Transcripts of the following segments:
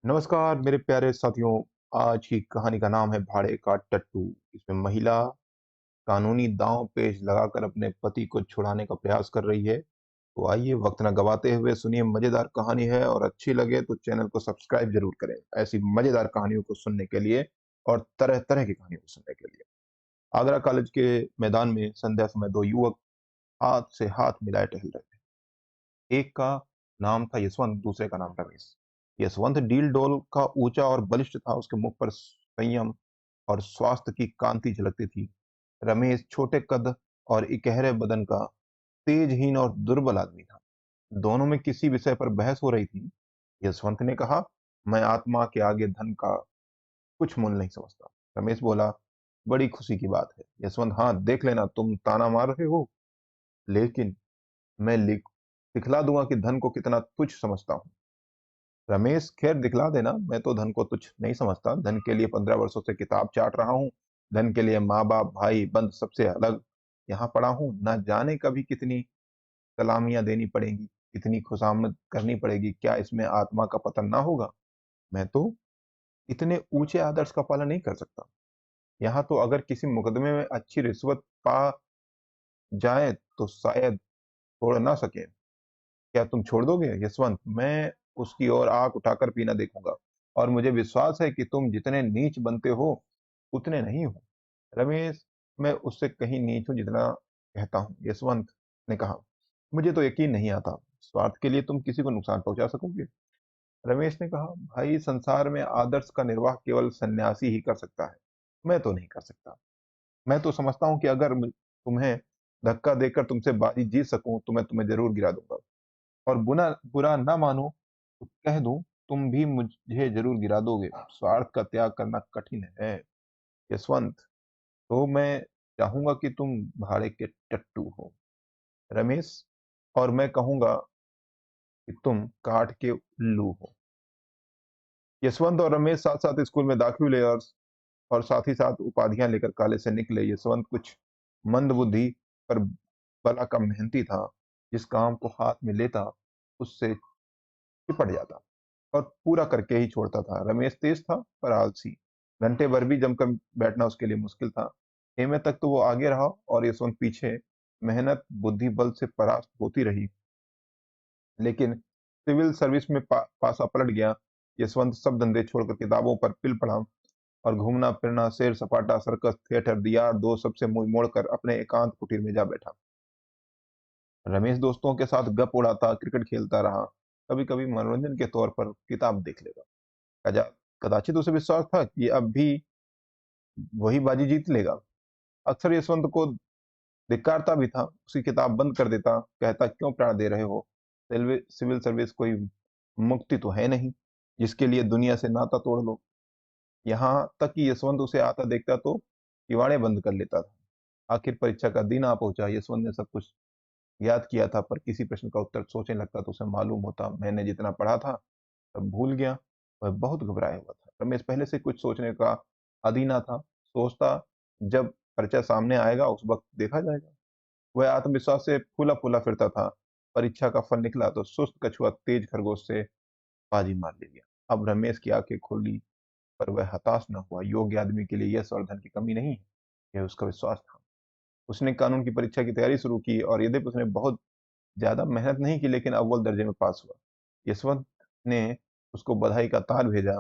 नमस्कार मेरे प्यारे साथियों। आज की कहानी का नाम है भाड़े का टट्टू। इसमें महिला कानूनी दांव पेच लगाकर अपने पति को छुड़ाने का प्रयास कर रही है। तो आइए वक्त न गवाते हुए सुनिए, मजेदार कहानी है और अच्छी लगे तो चैनल को सब्सक्राइब जरूर करें ऐसी मजेदार कहानियों को सुनने के लिए और तरह तरह की कहानियों को सुनने के लिए। आगरा कॉलेज के मैदान में संध्या समय दो युवक हाथ से हाथ मिलाए टहल रहे थे। एक का नाम था यशवंत, दूसरे का नाम रमेश। यशवंत डील डोल का ऊंचा और बलिष्ठ था, उसके मुख पर संयम और स्वास्थ्य की कांति झलकती थी। रमेश छोटे कद और इकहरे बदन का तेजहीन और दुर्बल आदमी था। दोनों में किसी विषय पर बहस हो रही थी। यशवंत ने कहा, मैं आत्मा के आगे धन का कुछ मूल्य नहीं समझता। रमेश बोला, बड़ी खुशी की बात है। यशवंत, हाँ देख लेना, तुम ताना मार रहे हो, लेकिन मैं लिख दिखला दूंगा कि धन को कितना तुच्छ समझता हूँ। रमेश, खैर दिखला देना, मैं तो धन को तुच्छ नहीं समझता। धन के लिए 15 वर्षों से किताब चाट रहा हूँ। धन के लिए माँ बाप भाई बंद सबसे अलग यहाँ पड़ा हूँ। ना जाने कभी कितनी सलामियां देनी पड़ेंगी, कितनी खुशामद करनी पड़ेगी, क्या इसमें आत्मा का पतन ना होगा? मैं तो इतने ऊंचे आदर्श का पालन नहीं कर सकता। यहाँ तो अगर किसी मुकदमे में अच्छी रिश्वत पा जाए तो शायद छोड़ ना सके। क्या तुम छोड़ दोगे यशवंत? मैं उसकी ओर आंख उठाकर पीना देखूंगा, और मुझे विश्वास है कि तुम जितने नीच बनते हो उतने नहीं हो। रमेश, मैं उससे कहीं नीच हूं जितना कहता हूँ, यशवंत ने कहा। मुझे तो यकीन नहीं आता, स्वार्थ के लिए तुम किसी को नुकसान पहुंचा सकोगे? रमेश ने कहा, भाई संसार में आदर्श का निर्वाह केवल सन्यासी ही कर सकता है, मैं तो नहीं कर सकता। मैं तो समझता हूँ कि अगर तुम्हें धक्का देकर तुमसे बाजी जीत सकूं तो मैं तुम्हें जरूर गिरा दूंगा, और बुरा बुरा ना मानो तो कह दूं, तुम भी मुझे जरूर गिरा दोगे। स्वार्थ का त्याग करना कठिन है यशवंत, तो मैं चाहूंगा कि तुम भाड़े के टट्टू हो रमेश, और मैं कहूंगा कि तुम काठ के उल्लू हो। यशवंत और रमेश साथ साथ स्कूल में दाखिल हुए, और साथ ही साथ उपाधियां लेकर कॉलेज से निकले। यशवंत कुछ मंद बुद्धि पर बला का मेहनती था। जिस काम को हाथ में लेता उससे चिपट जाता और पूरा करके ही छोड़ता था। रमेश तेज था पर आलसी, घंटे भर भी जमकर बैठना उसके लिए मुश्किल था। एमए तक तो वो आगे रहा और यशवंत पीछे। मेहनत बुद्धि बल से परास्त होती रही, लेकिन सिविल सर्विस में पासा पलट गया। यशवंत सब धंधे छोड़कर किताबों पर पिल पड़ा और घूमना फिरना, सैर सपाटा, सर्कस, थिएटर, दियार दो सबसे मुंह मोड़कर अपने एकांत कुटीर में जा बैठा। रमेश दोस्तों के साथ गप उड़ाता, क्रिकेट खेलता रहा, कभी कभी मनोरंजन के तौर पर किताब देख लेगा। कजा कदाचित उसे विश्वास था कि अब भी वही बाजी जीत लेगा। अक्सर यशवंत को धिक्कारता भी था, उसकी किताब बंद कर देता, कहता, क्यों प्राण दे रहे हो? सिविल सर्विस कोई मुक्ति तो है नहीं जिसके लिए दुनिया से नाता तोड़ लो। यहाँ तक कि यशवंत उसे आता देखता तो किवाड़े बंद कर लेता था। आखिर परीक्षा का दिन आ पहुंचा। यशवंत ने सब कुछ याद किया था, पर किसी प्रश्न का उत्तर सोचने लगता तो उसे मालूम होता, मैंने जितना पढ़ा था सब भूल गया। वह बहुत घबराया हुआ था। रमेश पहले से कुछ सोचने का अधीना था, सोचता, जब परिचय सामने आएगा उस वक्त देखा जाएगा। वह आत्मविश्वास से फूला फूला फिरता था। परीक्षा का फल निकला तो सुस्त कछुआ तेज खरगोश से बाजी मार ले गया। अब रमेश की आंखें खुली, पर वह हताश न हुआ। योग्य आदमी के लिए यश और धन की कमी नहीं है, यह उसका विश्वास था। उसने कानून की परीक्षा की तैयारी शुरू की, और यद्यपि उसने बहुत ज्यादा मेहनत नहीं की, लेकिन अव्वल दर्जे में पास हुआ। यशवंत ने उसको बधाई का तार भेजा।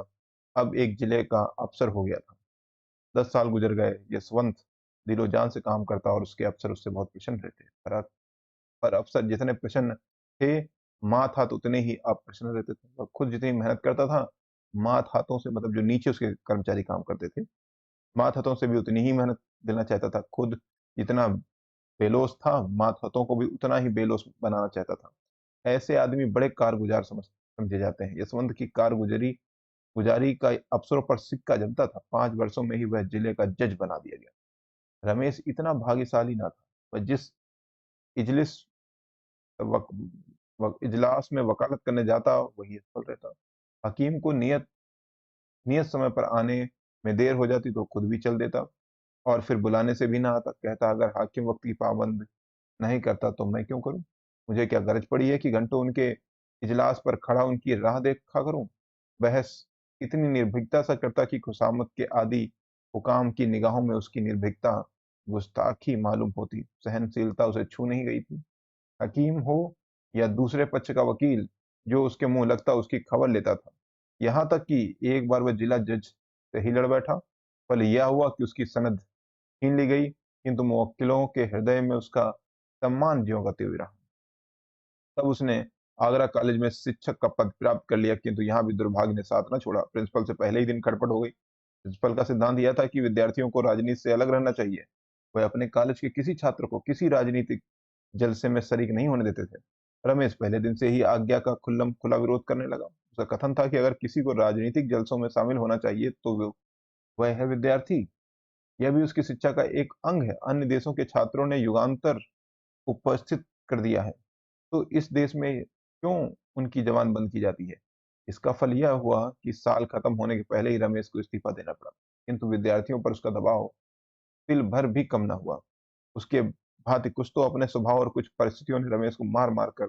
अब एक जिले का अफसर हो गया था। 10 साल गुजर गए। यशवंत दिलो जान से काम करता और उसके अफसर उससे बहुत प्रसन्न रहते। पर अफसर जितने प्रसन्न थे, मात हाथ उतने ही अप्रसन्न रहते थे। और खुद जितनी मेहनत करता था, मात हाथों से, मतलब जो नीचे उसके कर्मचारी काम करते थे, मात हाथों से भी उतनी ही मेहनत देना चाहता था। खुद जितना बेलोस था, मात हाथों को भी उतना ही बेलोस बनाना चाहता था। ऐसे आदमी बड़े कारगुजार समझे जाते हैं। यशवंत की कारगुजारी गुजारी का अफसरों पर सिक्का जमता था। 5 वर्षों में ही वह जिले का जज बना दिया गया। रमेश इतना भाग्यशाली ना था। वह जिस इजलिस वक, इजलास में वकालत करने जाता वही सफल रहता। हकीम को नियत नियत समय पर आने में देर हो जाती तो खुद भी चल देता, और फिर बुलाने से भी ना आता। कहता, अगर हाकिम वक्त की पाबंद नहीं करता तो मैं क्यों करूं? मुझे क्या गरज पड़ी है कि घंटों उनके इजलास पर खड़ा उनकी राह देखा करूं? बहस इतनी निर्भीकता से करता कि खुशामत के आदि हुकाम की निगाहों में उसकी निर्भीकता गुस्ताखी मालूम होती। सहनशीलता उसे छू नहीं गई थी। हकीम हो या दूसरे पक्ष का वकील, जो उसके मुंह लगता उसकी खबर लेता था। यहाँ तक कि एक बार वह जिला जज से ही लड़ बैठा। फल यह हुआ कि उसकी सनद छीन ली गई, किंतु मुवक्किलों के हृदय में उसका सम्मान ज्यों का त्यों ही रहा। तब उसने आगरा कॉलेज में शिक्षक का पद प्राप्त कर लिया, किंतु यहाँ भी दुर्भाग्य ने साथ न छोड़ा। प्रिंसिपल से पहले ही दिन खटपट हो गई। प्रिंसिपल का सिद्धांत यह था कि विद्यार्थियों को राजनीति से अलग रहना चाहिए। वह अपने कॉलेज के किसी छात्र को किसी राजनीतिक जलसे में शरीक नहीं होने देते थे। रमेश पहले दिन से ही आज्ञा का खुल्लम खुला विरोध करने लगा। उसका कथन था कि अगर किसी को राजनीतिक जलसों में शामिल होना चाहिए तो वह है विद्यार्थी। यह भी उसकी शिक्षा का एक अंग है। अन्य देशों के छात्रों ने युगांतर उपस्थित कर दिया है, तो इस देश में क्यों उनकी जबान बंद की जाती है? इसका फल यह हुआ कि साल खत्म होने के पहले ही रमेश को इस्तीफा देना पड़ा, किंतु विद्यार्थियों पर उसका दबाव तिल भर भी कम न हुआ। उसके भांति कुछ तो अपने स्वभाव और कुछ परिस्थितियों ने रमेश को मार-मार कर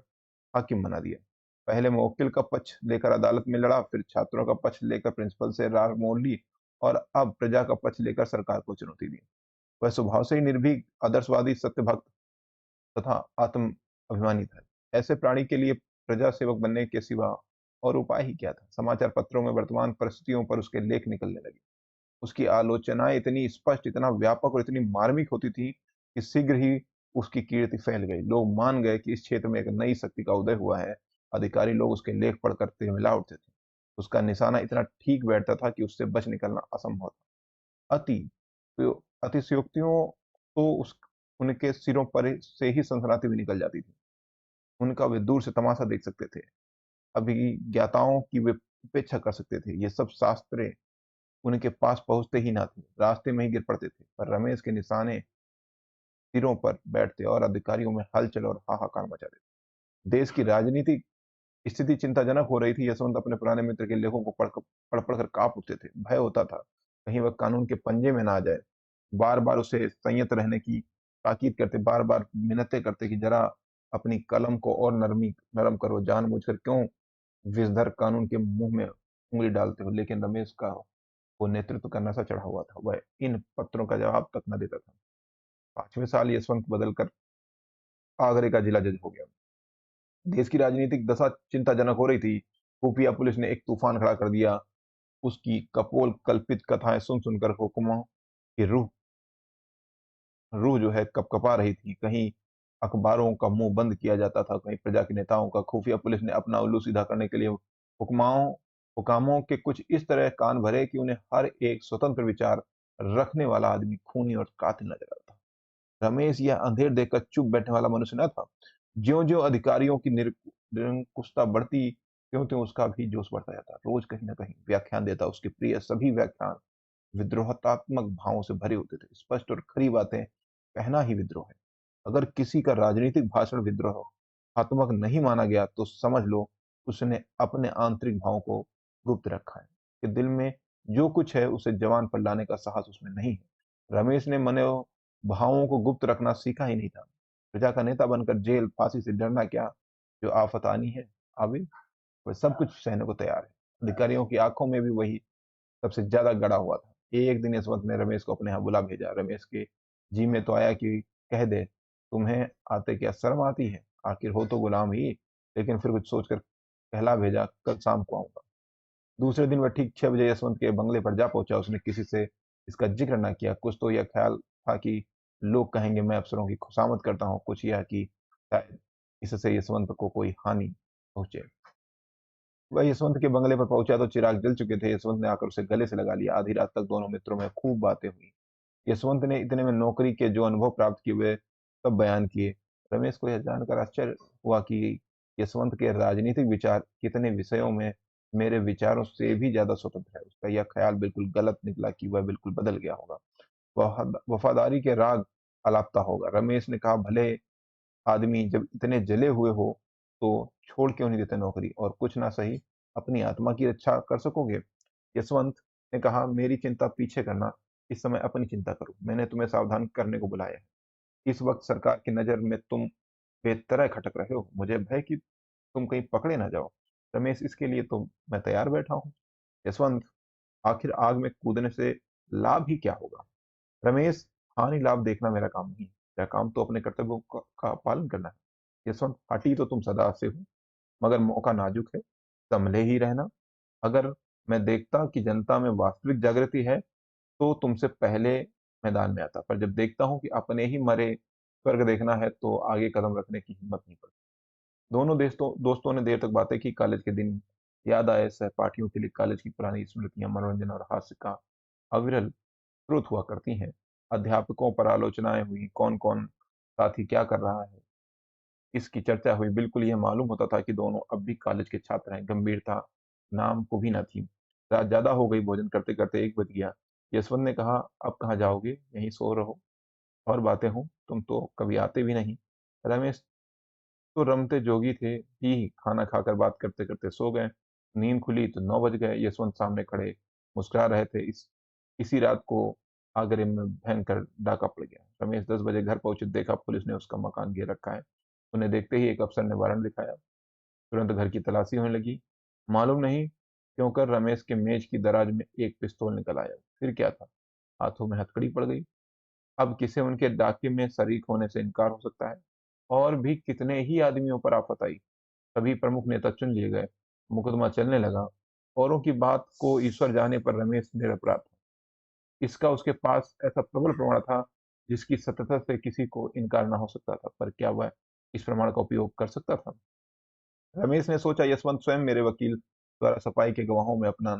हाकिम बना दिया। पहले मुवक्किल का पक्ष लेकर अदालत में लड़ा, फिर छात्रों का पक्ष लेकर प्रिंसिपल से रार मोल ली और अब प्रजा का पक्ष लेकर सरकार को चुनौती दी। वह स्वभाव से ही निर्भीक, आदर्शवादी, सत्यभक्त तथा आत्म अभिमानी था। ऐसे प्राणी के लिए प्रजा सेवक बनने के सिवा और उपाय ही क्या था? समाचार पत्रों में वर्तमान परिस्थितियों पर उसके लेख निकलने लगे। उसकी आलोचनाएँ इतनी स्पष्ट, इतना व्यापक और इतनी मार्मिक होती थी कि शीघ्र ही उसकी कीर्ति फैल गई। लोग मान गए कि इस क्षेत्र में एक नई शक्ति का उदय हुआ है। अधिकारी लोग उसके लेख पढ़कर तिलमिला उठते थे। उसका निशाना इतना ठीक बैठता था कि उससे बच निकलना असंभव था। अति तो अतिशयोक्तियों तो उस उनके सिरों पर से ही सनसनाती हुई निकल जाती थी। उनका वे दूर से तमाशा देख सकते थे। अभिज्ञाताओं की वे उपेक्षा कर सकते थे। ये सब शास्त्रें उनके पास पहुँचते ही ना थे, रास्ते में ही गिर पड़ते थे। पर रमेश के निशाने सिरों पर बैठते और अधिकारियों में हलचल और हाहाकार मचा देते। देश की राजनीतिक स्थिति चिंताजनक हो रही थी। यशवंत अपने पुराने मित्र के लेखों को पढ़-पढ़ कर काँप उठते थे। भय होता था, कहीं वह कानून के पंजे में ना आ जाए। बार-बार उसे संयत रहने की ताकीद करते, बार-बार मिन्नतें करते कि ज़रा अपनी कलम को और नरम करो, जानबूझकर क्यों विषधर कानून के मुँह में उँगली डालते हो? लेकिन रमेश का वो नेतृत्व का नशा चढ़ा हुआ था। वह इन पत्रों का जवाब तक न देता था। 5वें साल यशवंत बदलकर आगरे का जिला जज हो गया। देश की राजनीतिक दशा चिंताजनक हो रही थी। खुफिया पुलिस ने एक तूफान खड़ा कर दिया। उसकी कपोल कल्पित कथाएँ सुन-सुनकर हुक्मों की रूह रूह जो है कँपकँपा रही थी। कहीं अखबारों का मुँह बंद किया जाता था, कहीं प्रजा के नेताओं का। खुफिया पुलिस ने अपना उल्लू सीधा करने के लिए हुक्माओं हुकामों के कुछ इस तरह कान भरे कि उन्हें हर एक स्वतंत्र विचार रखने वाला आदमी खूनी और कातिल नज़र आता। रमेश यह अंधेर देखकर चुप बैठने वाला मनुष्य न था। ज्यों-ज्यों अधिकारियों की निरंकुशता बढ़ती, त्यों-त्यों उसका भी जोश बढ़ता जाता। रोज़ कहीं न कहीं व्याख्यान देता। उसके प्रिय सभी व्याख्यान विद्रोहात्मक भावों से भरे होते थे। स्पष्ट और खरी बातें कहना ही विद्रोह है। अगर किसी का राजनीतिक भाषण विद्रोहात्मक नहीं माना गया तो समझ लो उसने अपने आंतरिक भावों को गुप्त रखा है, कि दिल में जो कुछ है उसे ज़बान पर लाने का साहस उसमें नहीं है। रमेश ने भावों को गुप्त रखना सीखा ही नहीं था। प्रजा का नेता बनकर जेल, फांसी से डरना क्या, जो आफ़त आनी है, आवे, वह सब कुछ सहने को तैयार है। अधिकारियों की आँखों में भी वही सबसे ज़्यादा गड़ा हुआ था। एक दिन यशवंत ने रमेश को अपने यहाँ बुला भेजा। रमेश के जी में तो आया कि कह दे, तुम्हें आते क्या शर्म आती है? आखिर हो तो गुलाम ही। लेकिन फिर कुछ सोचकर कहला भेजा, कल शाम को आऊँगा। दूसरे दिन वह ठीक 6 बजे यशवंत के बंगले पर जा पहुँचा। उसने किसी से इसका ज़िक्र न किया। कुछ तो यह ख़्याल था कि लोग कहेंगे मैं अफ़सरों की खुशामद करता हूँ, कुछ यह कि शायद इससे यशवंत को कोई हानि पहुँचे। वह यशवंत के बंगले पर पहुँचा तो चिराग जल चुके थे। यशवंत ने आकर उसे गले से लगा लिया। आधी रात तक दोनों मित्रों में खूब बातें हुई। यशवंत ने इतने में नौकरी के जो अनुभव प्राप्त किए वे सब बयान किए। रमेश को यह जानकर आश्चर्य हुआ कि यशवंत के राजनीतिक विचार कितने विषयों में मेरे विचारों से भी ज़्यादा स्वतंत्र है। उसका यह ख़्याल बिल्कुल गलत निकला कि वह बिल्कुल बदल गया होगा। वफ़ादारी के राग अलापता होगा। रमेश ने कहा, भले आदमी जब इतने जले हुए हो तो छोड़ क्यों नहीं देते नौकरी, और कुछ ना सही अपनी आत्मा की रक्षा कर सकोगे? यशवंत ने कहा, मेरी चिंता पीछे करना, इस समय अपनी चिंता करो। मैंने तुम्हें सावधान करने को बुलाया है। इस वक्त सरकार की नज़र में तुम बेतरह खटक रहे हो। मुझे भय कि तुम कहीं पकड़े ना जाओ। रमेश, इसके लिए तो मैं तैयार बैठा हूँ। यशवंत, आखिर आग में कूदने से लाभ ही क्या होगा? रमेश, हानि लाभ देखना मेरा काम नहीं है। मेरा काम तो अपने कर्तव्यों का पालन करना है। यशवंत, हठी तो तुम सदा से हो, मगर मौका नाजुक है, संभले ही रहना। अगर मैं देखता कि जनता में वास्तविक जागृति है, तो तुमसे पहले मैदान में आता, पर जब देखता हूँ कि अपने ही मरे स्वर्ग देखना है, तो आगे कदम रखने की हिम्मत नहीं पड़ती। दोनों दोस्तों दोस्तों ने देर तक बातें की। कॉलेज के दिन याद आए। सहपाठियों के लिए कॉलेज की पुरानी स्मृतियां मनोरंजन और हास्य का अविरल स्रोत हुआ करती हैं। अध्यापकों पर आलोचनाएं हुई, कौन कौन साथी क्या कर रहा है, इसकी चर्चा हुई। बिल्कुल यह मालूम होता था कि दोनों अब भी कॉलेज के छात्र हैं। गंभीरता नाम को भी न थी। रात ज्यादा हो गई। भोजन करते करते 1 बज गया। यशवंत ने कहा, अब कहाँ जाओगे? यहीं सो रहो। और बातें हों, तुम तो कभी आते भी नहीं। रमेश तो रमते जोगी थे ही। खाना खाकर बात करते करते सो गए। नींद खुली तो 9 बज गए। यशवंत सामने खड़े मुस्कुरा रहे थे। इसी रात को आगरे में भयंकर डाका पड़ गया। रमेश 10 बजे घर पहुंचे। देखा पुलिस ने उसका मकान घेर रखा है। उन्हें देखते ही एक अफसर ने वारंट दिखाया। तुरंत घर की तलाशी होने लगी। मालूम नहीं क्यों कर रमेश के मेज की दराज में एक पिस्तौल निकल आया। फिर क्या था? हाथों में हथकड़ी पड़ गई। अब किसे उनके डाके में शरीक होने से इनकार हो सकता है? और भी कितने ही आदमियों पर आफत आई। सभी प्रमुख नेता चुन लिए गए। मुकदमा चलने लगा। औरों की बात को ईश्वर जाने, पर रमेश निरपराध था। इसका उसके पास ऐसा प्रबल प्रमाण था जिसकी सत्यता से किसी को इनकार न हो सकता था। पर क्या वह इस प्रमाण का उपयोग कर सकता था? रमेश ने सोचा, यशवंत स्वयं मेरे वकील द्वारा सफाई के गवाहों में अपना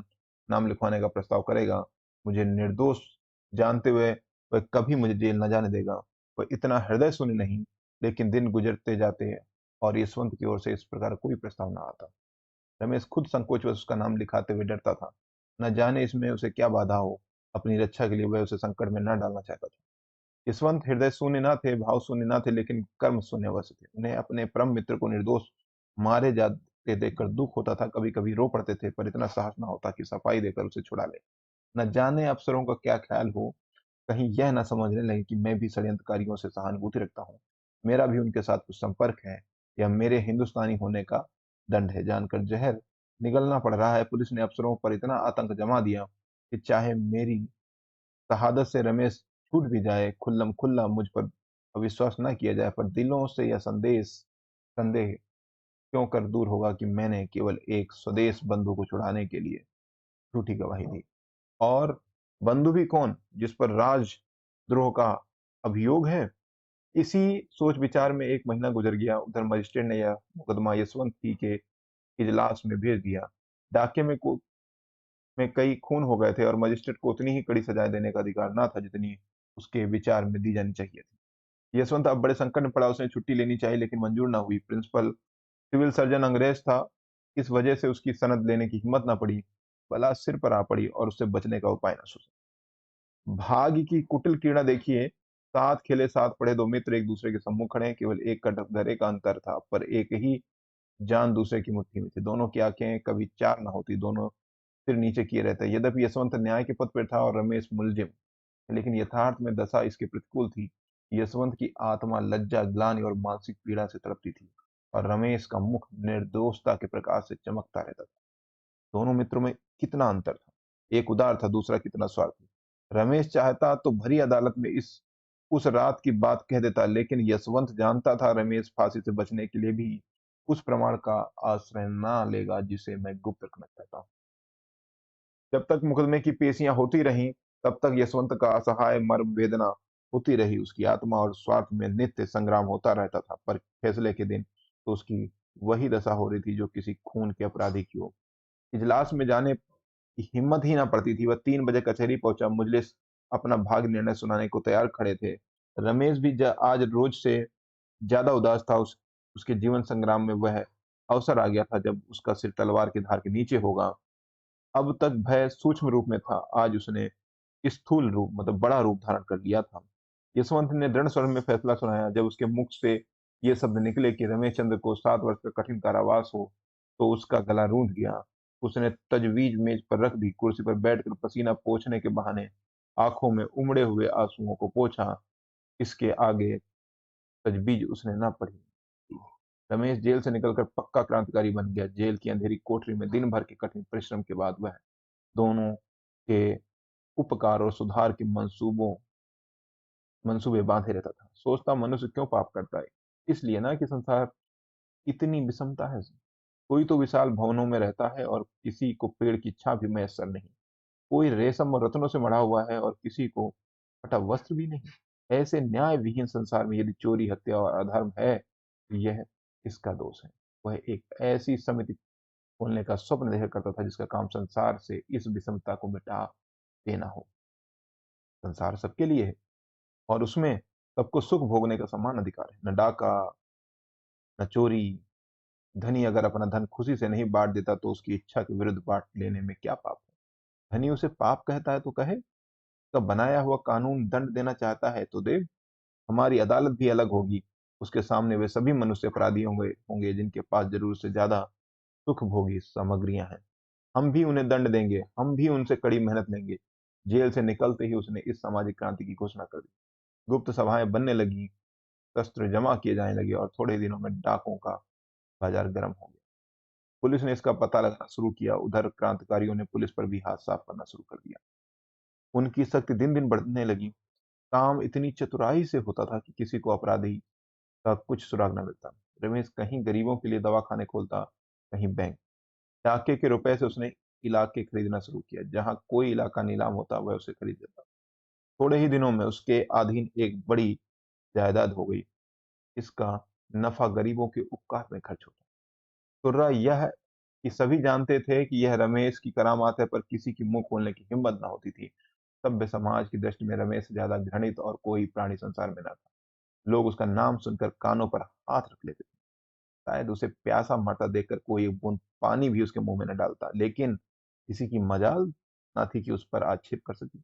नाम लिखवाने का प्रस्ताव करेगा। मुझे निर्दोष जानते हुए वह कभी मुझे जेल न जाने देगा। वह इतना हृदय शून्य नहीं। लेकिन दिन गुजरते जाते हैं और यशवंत की ओर से इस प्रकार कोई प्रस्ताव न आता। रमेश खुद संकोचवश उसका नाम लिखाते हुए डरता था। न जाने इसमें उसे क्या बाधा हो। अपनी रक्षा के लिए वह उसे संकट में न डालना चाहता था। यशवंत हृदय शून्य न थे, भाव शून्य न थे, लेकिन कर्म शून्य अवश्य थे। उन्हें अपने परम मित्र को निर्दोष मारे जाते देखकर दुख होता था। कभी कभी रो पड़ते थे, पर इतना साहस न होता कि सफाई देकर उसे छुड़ा ले। न जाने अफसरों का क्या ख्याल हो। कहीं यह न समझने लगे कि मैं भी षड्यंत्रकारियों से सहानुभूति रखता हूँ। मेरा भी उनके साथ कुछ संपर्क है। यह मेरे हिंदुस्तानी होने का दंड है। जानकर जहर निगलना पड़ रहा है। पुलिस ने अफसरों पर इतना आतंक जमा दिया कि चाहे मेरी शहादत से रमेश छूट भी जाए, खुल्लम खुल्ला मुझ पर अविश्वास न किया जाए, पर दिलों से यह संदेह क्यों कर दूर होगा कि मैंने केवल एक स्वदेश बंधु को छुड़ाने के लिए झूठी गवाही दी। और बंधु भी कौन, जिस पर राजद्रोह का अभियोग है? इसी सोच विचार में 1 महीना गुजर गया। उधर मजिस्ट्रेट ने यह मुकदमा यशवंत ही के इजलास में भेज दिया। डाके में कई खून हो गए थे और मजिस्ट्रेट को उतनी ही कड़ी सजाएं देने का अधिकार न था जितनी उसके विचार में दी जानी चाहिए थी। यशवंत अब बड़े संकट में पड़ा। उसने छुट्टी लेनी चाहिए, लेकिन मंजूर ना हुई। प्रिंसिपल सिविल सर्जन अंग्रेज था। इस वजह से उसकी सनद लेने की हिम्मत ना पड़ी। बला सिर पर आ पड़ी और उससे बचने का उपाय न सोचा। भाग्य की कुटिल क्रीड़ा देखिए। साथ खेले साथ पढ़े 2 मित्र एक दूसरे के सम्मुख खड़े हैं। केवल एक कटघरे का अंतर था, पर एक ही जान दूसरे की मुट्ठी में थी। दोनों की आंखें कभी चार न होती। दोनों सिर नीचे किए रहते। यद्यपि यशवंत न्याय के पद पर था और रमेश मुलजिम, लेकिन यथार्थ में दशा इसके प्रतिकूल थी। यशवंत की आत्मा लज्जा, ग्लानि और मानसिक पीड़ा से तड़पती थी, और रमेश का मुख निर्दोषता के प्रकाश से चमकता रहता था। दोनों मित्रों में कितना अंतर था। एक उदार था, दूसरा कितना स्वार्थी। रमेश चाहता तो भरी अदालत में इस उस रात की बात कह देता, लेकिन यशवंत जानता था रमेश फांसी से बचने के लिए भी उस प्रमाण का आश्रय ना लेगा जिसे मैं गुप्त रखना चाहता हूँ। जब तक मुकदमे की पेशियां होती रहीं, तब तक यशवंत का असहाय मर्म वेदना होती रही। उसकी आत्मा और स्वार्थ में नित्य संग्राम होता रहता था, पर फैसले के दिन तो उसकी वही दशा हो रही थी जो किसी खून के अपराधी की हो। इजलास में जाने की हिम्मत ही ना पड़ती थी। वह 3 बजे कचहरी पहुंचा। मुजलिस अपना भाग निर्णय सुनाने को तैयार खड़े थे। रमेश भी आज रोज से ज्यादा उदास था। उसके जीवन संग्राम में वह अवसर आ गया था जब उसका सिर तलवार की धार के नीचे होगा। अब तक भय सूक्ष्म रूप में था, आज उसने स्थूल रूप मतलब बड़ा रूप धारण कर लिया था। यशवंत ने दृढ़ स्वर में फैसला सुनाया। जब उसके मुख से ये शब्द निकले कि रमेश चंद्र को 7 वर्ष का कठिन कारावास हो, तो उसका गला रूंध गया। उसने तजवीज मेज पर रख दी। कुर्सी पर बैठकर पसीना पोंछने के बहाने आंखों में उमड़े हुए आंसुओं को पोंछा। इसके आगे तजवीज उसने ना पढ़ी। रमेश जेल से निकलकर पक्का क्रांतिकारी बन गया। जेल की अंधेरी कोठरी में दिन भर के कठिन परिश्रम के बाद वह दोनों के उपकार और सुधार के मंसूबे बांधे रहता था। सोचता मनुष्य क्यों पाप करता है? इसलिए ना कि संसार इतनी विषमता है। कोई तो विशाल भवनों में रहता है और किसी को पेड़ की छांव भी मैसर नहीं। कोई रेशम और रत्नों से मढ़ा हुआ है और किसी को फटा वस्त्र भी नहीं। ऐसे न्याय विहीन संसार में यदि चोरी, हत्या और अधर्म है, तो यह किसका दोष है? वह एक ऐसी समिति खोलने का स्वप्न देखा करता था जिसका काम संसार से इस विषमता को मिटा देना हो। संसार सबके लिए है और उसमें सबको सुख भोगने का समान अधिकार है। न डाका, न चोरी। धनी अगर अपना धन खुशी से नहीं बांट देता तो उसकी इच्छा के विरुद्ध बांट लेने में क्या पाप है? धनी उसे पाप कहता है तो कहे। उसका बनाया हुआ कानून दंड देना चाहता है तो दे। हमारी अदालत भी अलग होगी। उसके सामने वे सभी मनुष्य अपराधी होंगे होंगे जिनके पास जरूरत से ज्यादा सुख भोगी सामग्रियां हैं। हम भी उन्हें दंड देंगे, हम भी उनसे कड़ी मेहनत लेंगे। जेल से निकलते ही उसने इस सामाजिक क्रांति की घोषणा कर दी। गुप्त सभाएं बनने लगी, शस्त्र जमा किए जाने लगे और थोड़े दिनों में डाकों का बाजार गर्म हो गया। पुलिस ने इसका पता लगाना शुरू किया। उधर क्रांतिकारियों ने पुलिस पर भी हाथ साफ करना शुरू कर दिया। उनकी शक्ति दिन दिन बढ़ने लगी। काम इतनी चतुराई से होता था कि किसी को अपराधी का कुछ सुराग न मिलता। रमेश कहीं गरीबों के लिए दवाखाने खोलता, कहीं बैंक। डाके के रुपए से उसने इलाके खरीदना शुरू किया। जहां कोई इलाका नीलाम होता वह उसे खरीद लेता। थोड़े ही दिनों में उसके अधीन एक बड़ी जायदाद हो गई। इसका नफा गरीबों के उपकार में खर्च होता। तुर्रा यह कि सभी जानते थे कि यह रमेश की करामात है, पर किसी की मुंह खोलने की हिम्मत न होती थी। सभ्य समाज की दृष्टि में रमेश से ज्यादा घृणित और कोई प्राणी संसार में न था। लोग उसका नाम सुनकर कानों पर हाथ रख लेते थे। शायद उसे प्यासा मरता देखकर कोई एक बूंद पानी भी उसके मुंह में न डालता, लेकिन किसी की मजाल न थी कि उस पर आक्षेप कर सके।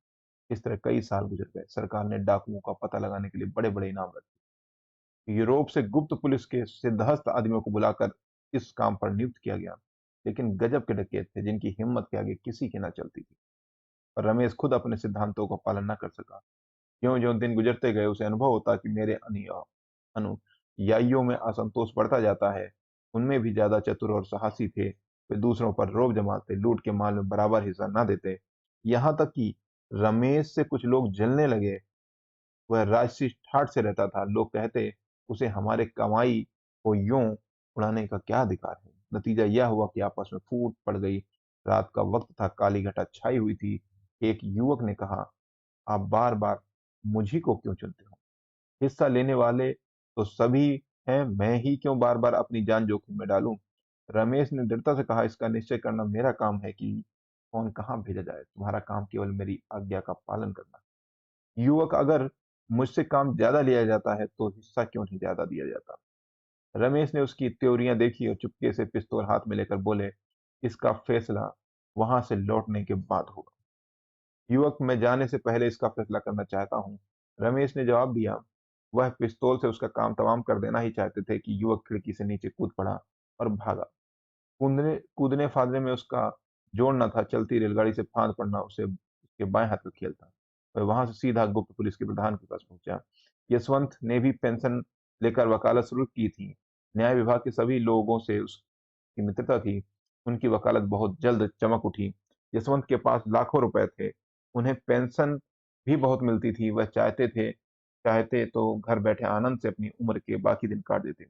इस तरह कई साल गुजर गए। सरकार ने डाकुओं का पता लगाने के लिए बड़े बड़े इनाम रखे। यूरोप से गुप्त पुलिस के सिद्धहस्त आदमियों को बुलाकर इस काम पर नियुक्त किया गया। लेकिन गजब के डकैत थे जिनकी हिम्मत के आगे किसी की न चलती थी। और रमेश खुद अपने सिद्धांतों का पालन न कर सका। ज्यों-ज्यों दिन गुजरते गए उसे अनुभव होता कि मेरे अनुयायियों में असंतोष बढ़ता जाता है। उनमें भी ज्यादा चतुर और साहसी थे। वे दूसरों पर रौब जमाते, लूट के माल में बराबर हिस्सा न देते। यहाँ तक कि रमेश से कुछ लोग जलने लगे। वह राजसी ठाठ से रहता था। लोग कहते, उसे हमारे कमाई को यूं उड़ाने का क्या अधिकार है? नतीजा यह हुआ कि आपस में फूट पड़ गई। रात का वक्त था, काली घटा छाई हुई थी। एक युवक ने कहा, आप बार बार मुझी को क्यों चुनते हो? हिस्सा लेने वाले तो सभी हैं, मैं ही क्यों बार बार अपनी जान जोखिम में डालूं? रमेश ने दृढ़ता से कहा, इसका निश्चय करना मेरा काम है कि कौन कहाँ भेजा जाए। तुम्हारा काम केवल मेरी आज्ञा का पालन करना। युवक, अगर मुझसे काम ज्यादा लिया जाता है तो हिस्सा क्यों नहीं ज्यादा दिया जाता? रमेश ने उसकी त्योरियां देखी और चुपके से पिस्तौल हाथ में लेकर बोले, इसका फैसला वहां से लौटने के बाद होगा। युवक, मैं जाने से पहले इसका फैसला करना चाहता हूँ। रमेश ने जवाब दिया। वह पिस्तौल से उसका काम तमाम कर देना ही चाहते थे कि युवक खिड़की से नीचे कूद पड़ा और भागा। कूदने कूदने फादने में उसका जोर न था। चलती रेलगाड़ी से फांद पड़ना उसे उसके बाएं हाथ का खेल था। वह वहां से सीधा गुप्त पुलिस के प्रधान के पास पहुंचा। यशवंत ने भी पेंशन लेकर वकालत शुरू की थी। न्याय विभाग के सभी लोगों से उसकी मित्रता थी। उनकी वकालत बहुत जल्द चमक उठी। यशवंत के पास लाखों रुपए थे। उन्हें पेंशन भी बहुत मिलती थी। वह चाहते तो घर बैठे आनंद से अपनी उम्र के बाकी दिन काट देते।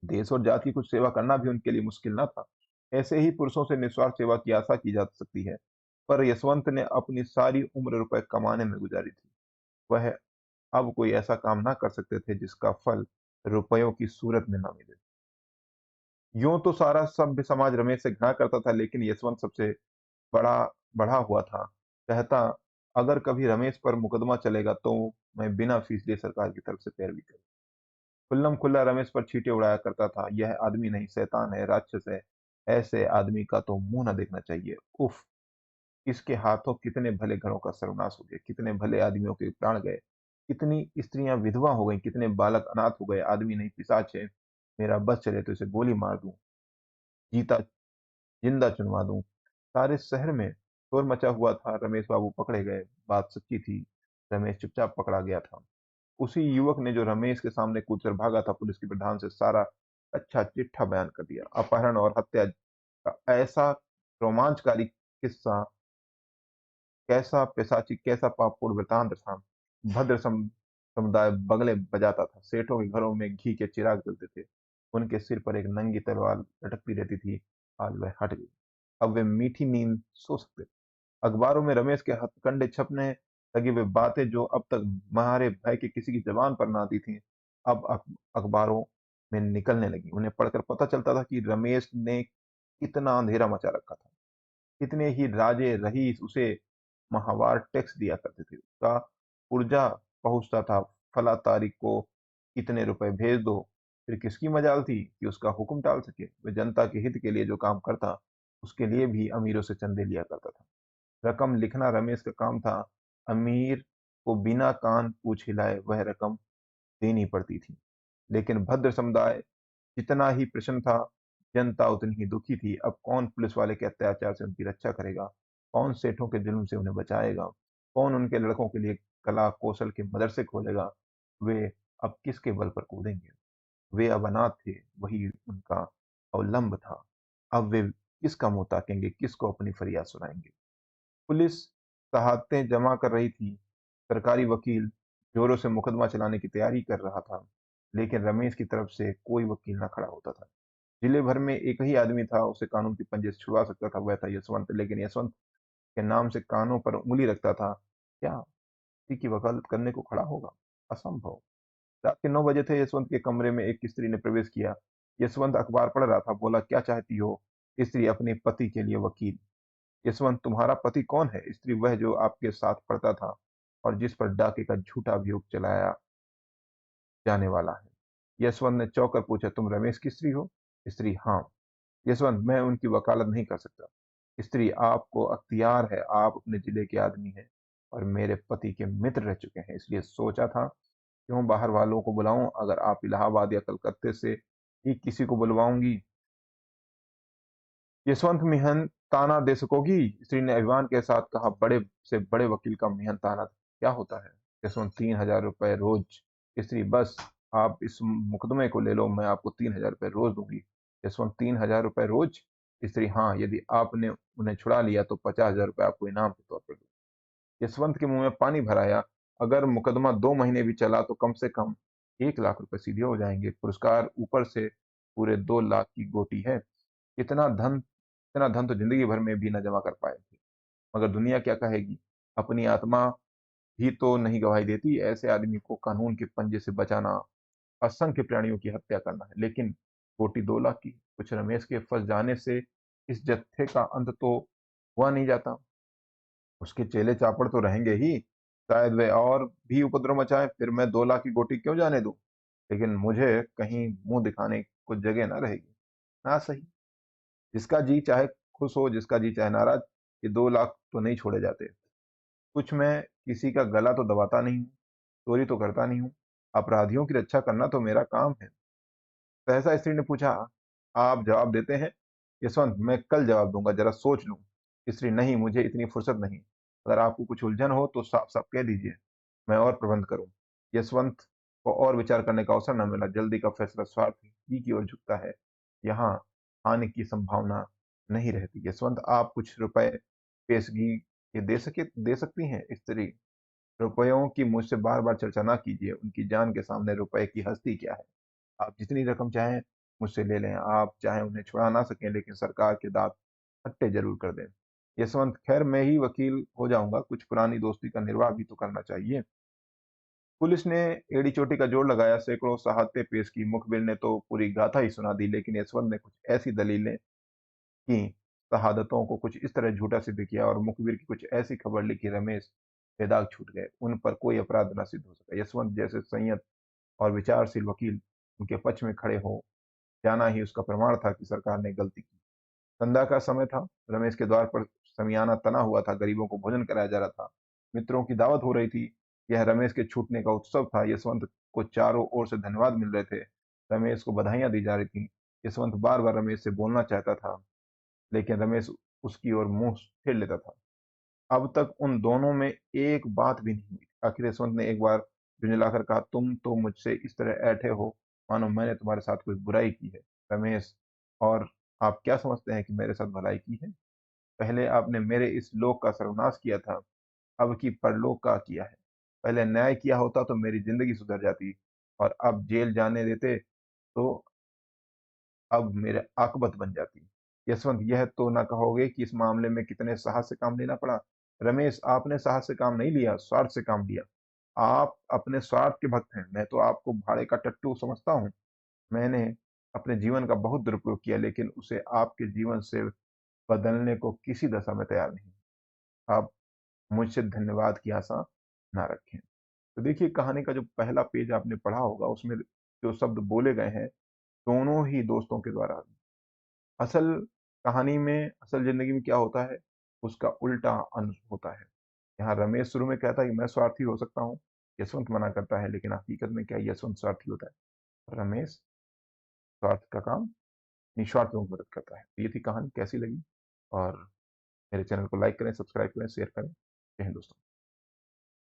देश और जाति की कुछ सेवा करना भी उनके लिए मुश्किल न था। ऐसे ही पुरुषों से निस्वार्थ सेवा की आशा की जा सकती है। पर यशवंत ने अपनी सारी उम्र रुपए कमाने में गुजारी थी। वह अब कोई ऐसा काम ना कर सकते थे जिसका फल रुपयों की सूरत में ना मिले। यूं तो सारा सभ्य समाज रमेश से घृणा करता था, लेकिन यशवंत सबसे बड़ा बढ़ा हुआ था। कहता, अगर कभी रमेश पर मुकदमा चलेगा तो मैं बिना फीस लिए सरकार की तरफ से पैरवी करूं। खुल्लम खुल्ला रमेश पर छींटे उड़ाया करता था। यह आदमी नहीं, शैतान है, राक्षस है। ऐसे आदमी का तो मुंह न देखना चाहिए। उफ, इसके हाथों कितने भले घरों का सर्वनाश हो गया, कितने भले आदमियों के प्राण गए, कितनी स्त्रियां विधवा हो गई, कितने बालक अनाथ हो गए। आदमी नहीं, पिशाच है। मेरा बस चले तो इसे गोली मार दूं, जीता जिंदा चुनवा दूं। सारे शहर में शोर मचा हुआ था। रमेश बाबू पकड़े गए। बात सच्ची थी। रमेश चुपचाप पकड़ा गया था। उसी युवक ने जो रमेश के सामने कूदकर भागा था, पुलिस के प्रधान से सारा अच्छा चिट्ठा बयान कर दिया। अपहरण और हत्या का ऐसा रोमांचकारी किस्सा कैसा पिशाची, कैसा पापपूर्ण वृतांत था। भद्र समुदाय बगले बजाता था। सेठों के घरों में घी के चिराग जलते थे। उनके सिर पर एक नंगी तलवार लटकती रहती थी। आज वह हट गई। अब वे मीठी नींद सो सकते थे। अखबारों में रमेश के हथकंडे छपने लगी। वे बातें जो अब तक मारे भय के किसी की जबान पर ना आती थी, अब अखबारों में निकलने लगी। उन्हें पढ़कर पता चलता था कि रमेश ने कितना अंधेरा मचा रखा था। कितने ही राजे रईस उसे माहवार टैक्स दिया करते थे। उसका पुर्जा पहुंचता था, फला तारीख को इतने रुपए भेज दो। फिर किसकी मजाल थी कि उसका हुक्म टाल सके। वह जनता के हित के लिए जो काम करता, उसके लिए भी अमीरों से चंदे लिया करता था। रकम लिखना रमेश का काम था। अमीर को बिना कान पूछ हिलाए वह रकम देनी पड़ती थी। लेकिन भद्र समुदाय जितना ही प्रसन्न था, जनता उतनी ही दुखी थी। अब कौन पुलिस वाले के अत्याचार से उनकी रक्षा करेगा? कौन सेठों के जुल्म से उन्हें बचाएगा? कौन उनके लड़कों के लिए कला कौशल के मदरसे खोलेगा? वे अब किसके बल पर कूदेंगे? वे अब अनाथ थे, वही उनका अवलंब था। अब वे किसका मुंह ताकेंगे, किसको अपनी फरियाद सुनाएंगे? पुलिस शहादतें जमा कर रही थी। सरकारी वकील जोरों से मुकदमा चलाने की तैयारी कर रहा था। लेकिन रमेश की तरफ से कोई वकील न खड़ा होता था। जिले भर में एक ही आदमी था, उसे कानून के पंजे से छुड़वा सकता था, वह था यशवंत। लेकिन यशवंत के नाम से कानों पर उंगली रखता था। क्या किसी की वकालत करने को खड़ा होगा? असंभव। रात के 9 बजे थे। यशवंत के कमरे में एक स्त्री ने प्रवेश किया। यशवंत अखबार पढ़ रहा था। बोला, क्या चाहती हो? स्त्री, अपने पति के लिए वकील। यशवंत, तुम्हारा पति कौन है? स्त्री, वह जो आपके साथ पढ़ता था और जिस पर डाके का झूठा अभियोग चलाया जाने वाला है। यशवंत ने चौंक कर पूछा, तुम रमेश की स्त्री हो? स्त्री, हाँ। यशवंत, मैं उनकी वकालत नहीं कर सकता। स्त्री, आपको अख्तियार है। आप अपने जिले के आदमी हैं और मेरे पति के मित्र रह चुके हैं, इसलिए सोचा था क्यों बाहर वालों को बुलाऊं। अगर आप इलाहाबाद या कलकत्ते से ही किसी को बुलवाऊंगी, यशवंत मिहन ताना दे सकोगी? स्त्री ने अभिमान के साथ कहा, बड़े से बड़े वकील का मिहन ताना क्या होता है? यशवंत, 3,000 रुपए रोज। स्त्री, बस आप इस मुकदमे को ले लो, मैं आपको 3,000 रुपए रोज दूंगी। यशवंत, 3,000 रुपए रोज? स्त्री, हाँ, यदि आपने उन्हें छुड़ा लिया तो 50,000 रुपए आपको इनाम के तौर पर दूं। यशवंत के मुंह में पानी भर आया। अगर मुकदमा 2 महीने भी चला तो कम से कम 1 लाख रुपए सीधे हो जाएंगे। पुरस्कार ऊपर से पूरे 2 लाख की गोटी है। इतना धन तो जिंदगी भर में भी न जमा कर पाए थे। मगर दुनिया क्या कहेगी? अपनी आत्मा भी तो नहीं गवाही देती। ऐसे आदमी को कानून के पंजे से बचाना असंख्य प्राणियों की हत्या करना है। लेकिन गोटी 2 लाख की, कुछ रमेश के फंस जाने से इस जत्थे का अंत तो हुआ नहीं जाता। उसके चेले चापड़ तो रहेंगे ही। शायद वे और भी उपद्रव मचाए, फिर मैं 2 लाख की गोटी क्यों जाने दूं? लेकिन मुझे कहीं मुंह दिखाने को जगह ना रहेगी। ना सही। जिसका जी चाहे खुश हो, जिसका जी चाहे नाराज। ये 2 लाख तो नहीं छोड़े जाते। कुछ मैं किसी का गला तो दबाता नहीं हूँ, चोरी तो करता नहीं हूँ। अपराधियों की रक्षा करना तो मेरा काम है। सहसा स्त्री ने पूछा, आप जवाब देते हैं? यशवंत, मैं कल जवाब दूंगा, जरा सोच लूं। स्त्री, नहीं, मुझे इतनी फुर्सत नहीं। अगर आपको कुछ उलझन हो तो साफ साफ कह दीजिए, मैं और प्रबंध करूं। यशवंत को और विचार करने का अवसर न मिला। जल्दी का फैसला स्वार्थ ही की ओर झुकता है। यहाँ हानि की संभावना नहीं रहती। यशवंत, आप कुछ रुपए पेशगी के दे सकती हैं? स्त्री, रुपयों की मुझसे बार बार चर्चा ना कीजिए। उनकी जान के सामने रुपए की हस्ती क्या है? आप जितनी रकम चाहें मुझसे ले लें। आप चाहें उन्हें छुड़ा ना सकें, लेकिन सरकार के दांत खट्टे जरूर कर दें। यशवंत, खैर मैं ही वकील हो जाऊंगा। कुछ पुरानी दोस्ती का निर्वाह भी तो करना चाहिए। पुलिस ने एड़ी चोटी का जोड़ लगाया। सैकड़ों शहादतें पेश की। मुखबिर ने तो पूरी गाथा ही सुना दी। लेकिन यशवंत ने कुछ ऐसी दलीलें की, शहादतों को कुछ इस तरह झूठा सिद्ध किया और मुखबिर की कुछ ऐसी खबर लिखी, रमेश बेदाग छूट गए। उन पर कोई अपराध न सिद्ध हो सका। यशवंत जैसे संयत और विचारशील वकील उनके पक्ष में खड़े हो जाना ही उसका प्रमाण था कि सरकार ने गलती की। संध्या का समय था। रमेश के द्वार पर शमियाना तना हुआ था। गरीबों को भोजन कराया जा रहा था। मित्रों की दावत हो रही थी। यह रमेश के छूटने का उत्सव था। यशवंत को चारों ओर से धन्यवाद मिल रहे थे। रमेश को बधाइयां दी जा रही थी। यशवंत बार बार रमेश से बोलना चाहता था, लेकिन रमेश उसकी ओर मुंह फेर लेता था। अब तक उन दोनों में एक बात भी नहीं हुई। आखिर यशवंत ने एक बार झुंझलाकर कहा, तुम तो मुझसे इस तरह ऐठे हो मानो मैंने तुम्हारे साथ कोई बुराई की है। रमेश, और आप क्या समझते हैं कि मेरे साथ भलाई की है? पहले आपने मेरे इस लोक का सर्वनाश किया था, अब की परलोक का किया है। पहले न्याय किया होता तो मेरी ज़िंदगी सुधर जाती और अब जेल जाने देते तो अब मेरे आकबत बन जाती। यशवंत, यह तो ना कहोगे कि इस मामले में कितने साहस से काम लेना पड़ा? रमेश, आपने साहस से काम नहीं लिया, स्वार्थ से काम लिया। आप अपने स्वार्थ के भक्त हैं, मैं तो आपको भाड़े का टट्टू समझता हूँ। मैंने अपने जीवन का बहुत दुरुपयोग किया लेकिन उसे आपके जीवन से बदलने को किसी दशा में तैयार नहीं। आप मुझसे धन्यवाद की आशा ना रखें। तो देखिए कहानी का जो पहला पेज आपने पढ़ा होगा उसमें जो शब्द बोले गए हैं, दोनों ही दोस्तों के द्वारा। असल कहानी में, असल ज़िंदगी में क्या होता है, उसका उल्टा अंश होता है। यहाँ रमेश शुरू में कहता है कि मैं स्वार्थी हो सकता हूँ, यशवंत मना करता है लेकिन हकीकत में क्या है, यशवंत स्वार्थी होता है। रमेश स्वार्थ का काम निस्वार्थ लोगों की मदद करता है। तो ये थी कहानी, कैसी लगी? और मेरे चैनल को लाइक करें, सब्सक्राइब करें, शेयर करें। जय हिंद दोस्तों।